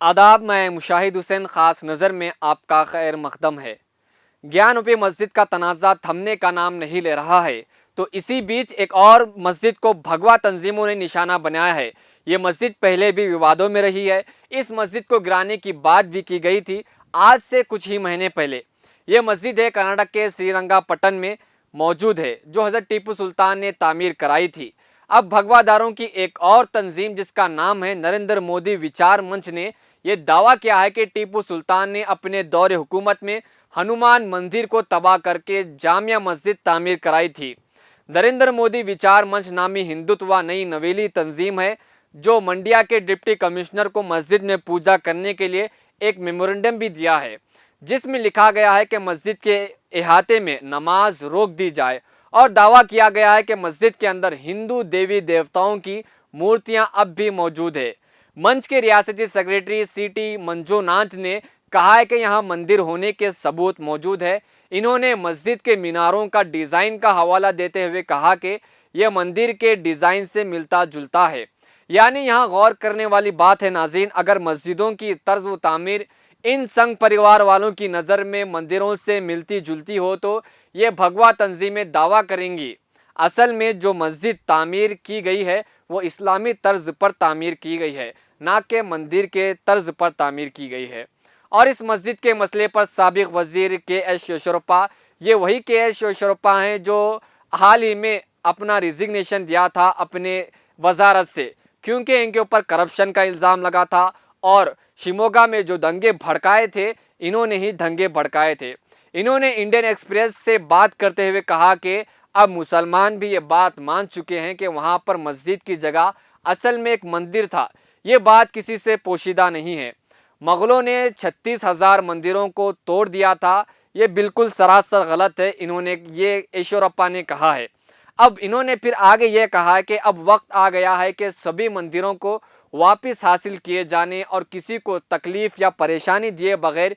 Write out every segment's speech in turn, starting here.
आदाब, मैं मुशाहिद हुसैन ख़ास नज़र में आपका खैर मकदम है। ज्ञानरूपी मस्जिद का तनाज़ा थमने का नाम नहीं ले रहा है, तो इसी बीच एक और मस्जिद को भगवा तंजीमों ने निशाना बनाया है। ये मस्जिद पहले भी विवादों में रही है। इस मस्जिद को गिराने की बात भी की गई थी आज से कुछ ही महीने पहले। ये मस्जिद है कर्नाटक के श्रीरंगापट्टनम में मौजूद है, जो हज़रत टीपू सुल्तान ने तामीर कराई थी। अब भगवादारों की एक और तंजीम जिसका नाम है नरेंद्र मोदी विचार मंच ने यह दावा किया है कि टीपू सुल्तान ने अपने दौरे हुकूमत में हनुमान मंदिर को तबाह करके जामिया मस्जिद तामीर कराई थी। नरेंद्र मोदी विचार मंच नामी हिंदुत्व नई नवेली तंजीम है, जो मंडिया के डिप्टी कमिश्नर को मस्जिद में पूजा करने के लिए एक मेमोरेंडम भी दिया है, जिसमें लिखा गया है कि मस्जिद के इहाते में नमाज रोक दी जाए और दावा किया गया है कि मस्जिद के अंदर हिंदू देवी देवताओं की मूर्तियां अब भी मौजूद है। मंच के रियासती सेक्रेटरी सीटी मंजूनाथ ने कहा है कि यहाँ मंदिर होने के सबूत मौजूद है। इन्होंने मस्जिद के मीनारों का डिज़ाइन का हवाला देते हुए कहा कि यह मंदिर के डिज़ाइन से मिलता जुलता है। यानी यहाँ गौर करने वाली बात है नाज़रीन, अगर मस्जिदों की तर्ज व तामीर इन संघ परिवार वालों की नज़र में मंदिरों से मिलती जुलती हो तो ये भगवा तंजीमें दावा करेंगी असल में जो मस्जिद तामीर की गई है वो इस्लामी तर्ज पर तामीर की गई है, ना कि मंदिर के तर्ज पर तामीर की गई है। और इस मस्जिद के मसले पर साबिक वजीर के.एस. येशुरप्पा, ये वही के.एस. येशुरप्पा हैं जो हाल ही में अपना रिजिग्नेशन दिया था अपने वजारत से, क्योंकि इनके ऊपर करप्शन का इल्ज़ाम लगा था और शिमोगा में जो दंगे भड़काए थे इन्होंने ही दंगे भड़काए थे। इन्होंने इंडियन एक्सप्रेस से बात करते हुए कहा कि अब मुसलमान भी ये बात मान चुके हैं कि वहाँ पर मस्जिद की जगह असल में एक मंदिर था। ये बात किसी से पोशीदा नहीं है। मुग़लों ने 36,000 मंदिरों को तोड़ दिया था, ये बिल्कुल सरासर गलत है, इन्होंने ये येशुरप्पा ने कहा है। अब इन्होंने फिर आगे ये कहा है कि अब वक्त आ गया है कि सभी मंदिरों को वापस हासिल किए जाने और किसी को तकलीफ़ या परेशानी दिए बगैर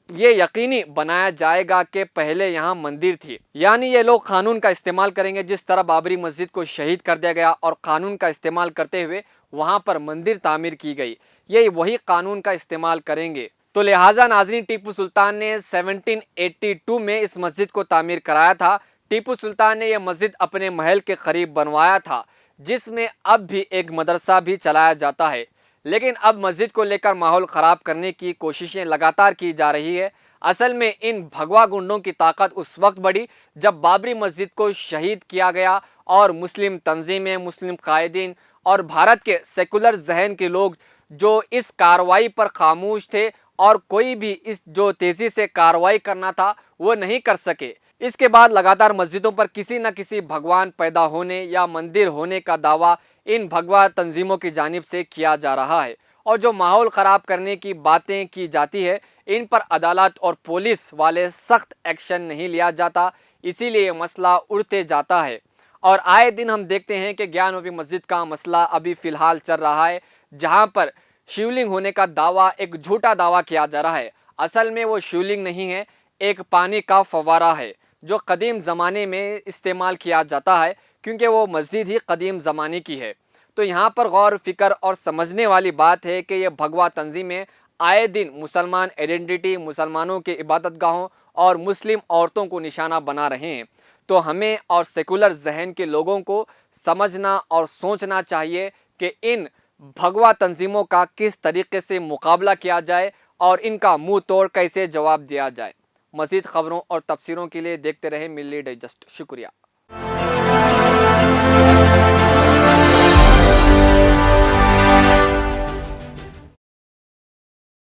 ये यकीनी बनाया जाएगा कि पहले यहाँ मंदिर थी। यानी ये लोग कानून का इस्तेमाल करेंगे, जिस तरह बाबरी मस्जिद को शहीद कर दिया गया और कानून का इस्तेमाल करते हुए वहाँ पर मंदिर तामीर की गई, ये वही कानून का इस्तेमाल करेंगे। तो लिहाजा नाज़रीन, टीपू सुल्तान ने 1782 में इस मस्जिद को तामीर कराया था। टीपू सुल्तान ने यह मस्जिद अपने महल के करीब बनवाया था, जिसमें अब भी एक मदरसा भी चलाया जाता है। लेकिन अब मस्जिद को लेकर माहौल ख़राब करने की कोशिशें लगातार की जा रही है। असल में इन भगवा गुंडों की ताकत उस वक्त बढ़ी जब बाबरी मस्जिद को शहीद किया गया और मुस्लिम तंजीमें, मुस्लिम कायदीन और भारत के सेकुलर जहन के लोग जो इस कार्रवाई पर खामोश थे और कोई भी इस जो तेज़ी से कार्रवाई करना था वो नहीं कर सके। इसके बाद लगातार मस्जिदों पर किसी न किसी भगवान पैदा होने या मंदिर होने का दावा इन भगवा तंजीमों की जानिब से किया जा रहा है और जो माहौल ख़राब करने की बातें की जाती है इन पर अदालत और पुलिस वाले सख्त एक्शन नहीं लिया जाता, इसीलिए ये मसला उड़ते जाता है। और आए दिन हम देखते हैं कि ज्ञानरूपी मस्जिद का मसला अभी फ़िलहाल चल रहा है, जहाँ पर शिवलिंग होने का दावा एक झूठा दावा किया जा रहा है। असल में वो शिवलिंग नहीं है, एक पानी का फव्वारा है जो कदीम ज़माने में इस्तेमाल किया जाता है, क्योंकि वो मस्जिद ही कदीम ज़माने की है। तो यहाँ पर गौर फिक्र और समझने वाली बात है कि ये भगवा तंजीमें आए दिन मुसलमान आइडेंटिटी, मुसलमानों के इबादतगाहों और मुस्लिम औरतों को निशाना बना रहे हैं। तो हमें और सेकुलर जहन के लोगों को समझना और सोचना चाहिए कि इन भगवा तंजीमों का किस तरीके से मुकाबला किया जाए और इनका मुंह तोड़ कैसे जवाब दिया जाए। मज़ीद ख़बरों और तफसीरों के लिए देखते रहें मिल्ली डाइजेस्ट। शुक्रिया।